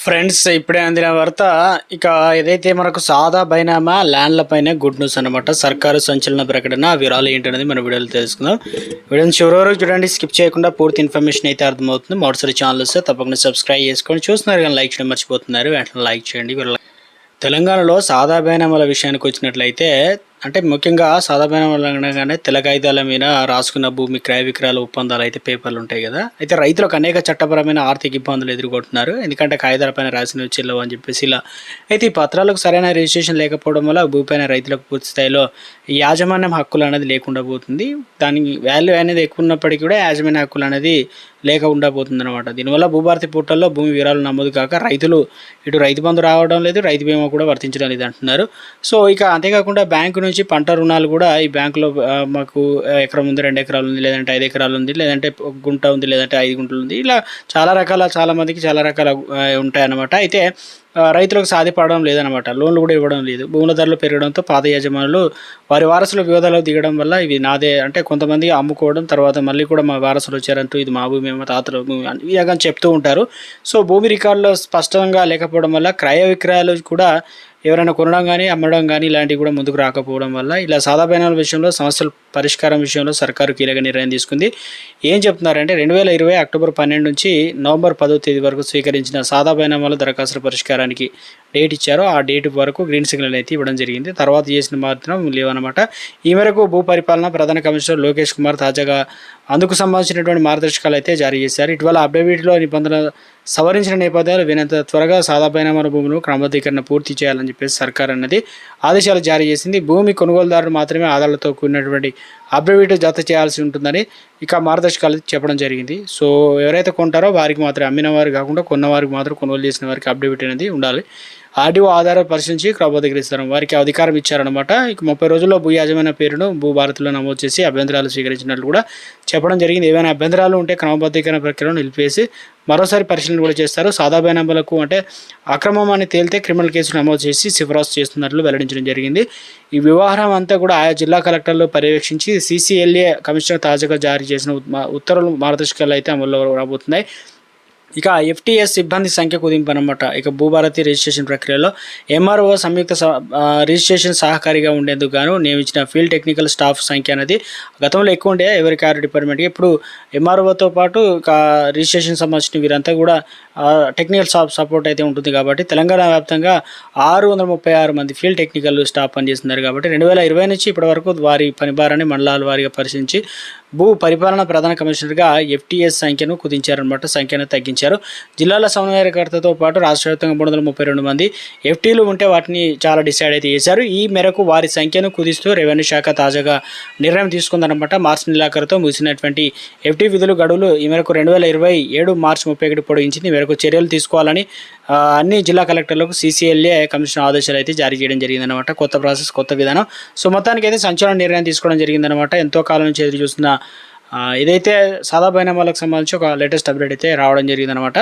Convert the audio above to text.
Friends ఇప్పుడే అందిన వార్త. ఇక ఏదైతే మనకు సాదా బైనామా ల్యాండ్ల పైన గుడ్ న్యూస్ అనమాట. సర్కారు సంచలన ప్రకటన. ఆ వివరాలు ఏంటనేది మన వీడియోలో తెలుసుకుందాం. వీడియోని చివరి వరకు చూడండి, స్కిప్ చేయకుండా పూర్తి ఇన్ఫర్మేషన్ అయితే అర్థమవుతుంది. మొదటిసారి ఛానల్ వస్తే తప్పకుండా సబ్స్క్రైబ్ చేసుకొని చూస్తున్నారు కానీ లైక్ చేయడం మర్చిపోతున్నారు. వెంటనే లైక్ చేయండి. తెలంగాణలో సాదా బైనామాల విషయానికి వచ్చినట్లయితే అంటే ముఖ్యంగా సాదా బైనామాలు అనగానే తెల్ల కాగితాల మీద రాసుకున్న భూమి క్రయ విక్రయాల ఒప్పందాలు అయితే పేపర్లు ఉంటాయి కదా. అయితే రైతులకు అనేక చట్టపరమైన ఆర్థిక ఇబ్బందులు ఎదుర్కొంటున్నారు. ఎందుకంటే కాగితాలపైన రాసినవి చెల్లవు అని చెప్పేసి ఇలా. అయితే ఈ పత్రాలకు సరైన రిజిస్ట్రేషన్ లేకపోవడం వల్ల భూమిపైన రైతులకు పూర్తి స్థాయిలో యాజమాన్యం హక్కులు అనేది లేకుండా పోతుంది. దానికి వాల్యూ అనేది ఎక్కువ ఉన్నప్పటికీ కూడా యాజమాన్య హక్కులు అనేది లేక ఉండబోతుంది అనమాట. దీనివల్ల భూభారతి పోర్టల్లో భూమి వివరాలు నమోదు కాక రైతులు ఇటు రైతు బంధు రావడం లేదు, రైతు బీమా కూడా వర్తించడం లేదు అంటున్నారు. సో ఇక అంతేకాకుండా బ్యాంకు నుంచి పంట రుణాలు కూడా ఈ బ్యాంకులో మాకు ఎకరం ఉంది, 2 ఎకరాలు ఉంది, లేదంటే 5 ఎకరాలు ఉంది, లేదంటే గుంట ఉంది, లేదంటే 5 గుంటలు ఉంది, ఇలా చాలా మందికి చాలా రకాల ఉంటాయన్నమాట. అయితే రైతులకు సాధ్యపడడం లేదనమాట. లోన్లు కూడా ఇవ్వడం లేదు. భూముల ధరలు పెరగడంతో పాత యజమానులు వారి వారసుల వివాదాలు దిగడం వల్ల ఇవి నాదే అంటే కొంతమంది అమ్ముకోవడం, తర్వాత మళ్ళీ కూడా మా వారసులు వచ్చారంటూ ఇది మా భూమి, మా తాతల భూమి ఇలాగా చెప్తూ ఉంటారు. సో భూమి రికార్డులో స్పష్టంగా లేకపోవడం వల్ల క్రయ విక్రయాలు కూడా ఎవరైనా కొనడం కానీ అమ్మడం కానీ ఇలాంటివి కూడా ముందుకు రాకపోవడం వల్ల ఇలా సాదా బైనామాల విషయంలో సమస్యల పరిష్కారం విషయంలో సర్కారు కీలక నిర్ణయం తీసుకుంది. ఏం చెప్తున్నారంటే 2020 అక్టోబర్ 12 నుంచి నవంబర్ 10వ తేదీ వరకు స్వీకరించిన సాదా బైనామాల దరఖాస్తుల పరిష్కారానికి డేట్ ఇచ్చారో ఆ డేట్ వరకు గ్రీన్ సిగ్నల్ అయితే ఇవ్వడం జరిగింది. తర్వాత చేసిన మాత్రం లేవన్నమాట. ఈ మేరకు భూ పరిపాలన ప్రధాన కమిషనర్ లోకేష్ కుమార్ తాజాగా అందుకు సంబంధించినటువంటి మార్గదర్శకాలు అయితే జారీ చేశారు. ఇటీవల అప్డేట్లో నిబంధనలు సవరించిన నేపథ్యంలో వీనంత త్వరగా సాదా బైనామాల భూములను క్రమబద్ధీకరణ పూర్తి చేయాలని చెప్పేసి సర్కార్ అన్నది ఆదేశాలు జారీ చేసింది. భూమి కొనుగోలుదారులు మాత్రమే ఆధారాలతో కూడినటువంటి అప్డేట్ జత చేయాల్సి ఉంటుందని ఇక మార్గదర్శకాలు చెప్పడం జరిగింది. సో ఎవరైతే కొంటారో వారికి మాత్రం, అమ్మిన వారికి కాకుండా కొన్న వారికి మాత్రం, కొనుగోలు చేసిన వారికి అప్డేట్ అనేది ఉండాలి. ఆర్డీఓ ఆధారాలు పరిశీలించి క్రమబద్ధీకరిస్తారు. వారికి అధికారం ఇచ్చారనమాట. ఇక 30 రోజుల్లో భూ యాజమాన్య పేరును భూభారతిలో నమోదు చేసి అభ్యంతరాలు స్వీకరించినట్లు కూడా చెప్పడం జరిగింది. ఏవైనా అభ్యంతరాలు ఉంటే క్రమబద్ధీకరణ ప్రక్రియను నిలిపేసి మరోసారి పరిశీలన కూడా చేస్తారు. సాదా బైనామాలకు అంటే అక్రమం అని తేలితే క్రిమినల్ కేసులు నమోదు చేసి సిఫారసు చేస్తున్నట్లు వెల్లడించడం జరిగింది. ఈ వ్యవహారం అంతా కూడా ఆయా జిల్లా కలెక్టర్లు పర్యవేక్షించి CCLA కమిషనర్ తాజాగా జారీ చేసిన ఉత్తర్వులు మార్గదర్శకాలు అయితే అమల్లో రాబోతున్నాయి. ఇక FTS సిబ్బంది సంఖ్య కుదింపు అనమాట. ఇక భూభారతి రిజిస్ట్రేషన్ ప్రక్రియలో MRO సంయుక్త రిజిస్ట్రేషన్ సహకారిగా ఉండేందుకు గాను నియమించిన ఫీల్డ్ టెక్నికల్ స్టాఫ్ సంఖ్య అనేది గతంలో ఎక్కువ ఉండే ఎవరి కారు డిపార్ట్మెంట్కి. ఇప్పుడు MROతో పాటు రిజిస్ట్రేషన్ సంబంధించిన వీరంతా కూడా టెక్నికల్ సపోర్ట్ అయితే ఉంటుంది. కాబట్టి తెలంగాణ వ్యాప్తంగా 636 మంది ఫీల్డ్ టెక్నికల్ స్టాఫ్ పనిచేస్తున్నారు. కాబట్టి 2020 నుంచి ఇప్పటి వరకు వారి పని భారాన్ని మండలాల వారీగా పరిశీలించి భూ పరిపాలన ప్రధాన కమిషనర్గా FTS సంఖ్యను కుదించారనమాట. సంఖ్యను తగ్గించారు. జిల్లాల సమన్వయకర్తతో పాటు రాష్ట్ర వ్యాప్తంగా 332 మంది FTలు ఉంటే వాటిని చాలా డిసైడ్ అయితే చేశారు. ఈ మేరకు వారి సంఖ్యను కుదిస్తూ రెవెన్యూ శాఖ తాజాగా నిర్ణయం తీసుకుందనమాట. మార్చి నెలాఖరుతో ముగిసినటువంటి FT విధులు గడువులు ఈ మేరకు 2027 మార్చి 31 పొడిగించింది. ఈ మేరకు చర్యలు తీసుకోవాలని అన్ని జిల్లా కలెక్టర్లకు CCLA కమిషనర్ ఆదేశాలు అయితే జారీ చేయడం జరిగిందనమాట. కొత్త ప్రాసెస్, కొత్త విధానం. సో మొత్తానికి అయితే సంచలన నిర్ణయం తీసుకోవడం జరిగిందనమాట. ఎంతో కాలం నుంచి ఎదురు చూస్తున్న ఇదైతే సాదా బైనామాలకు సంబంధించి ఒక లేటెస్ట్ అప్డేట్ అయితే రావడం జరిగిందనమాట.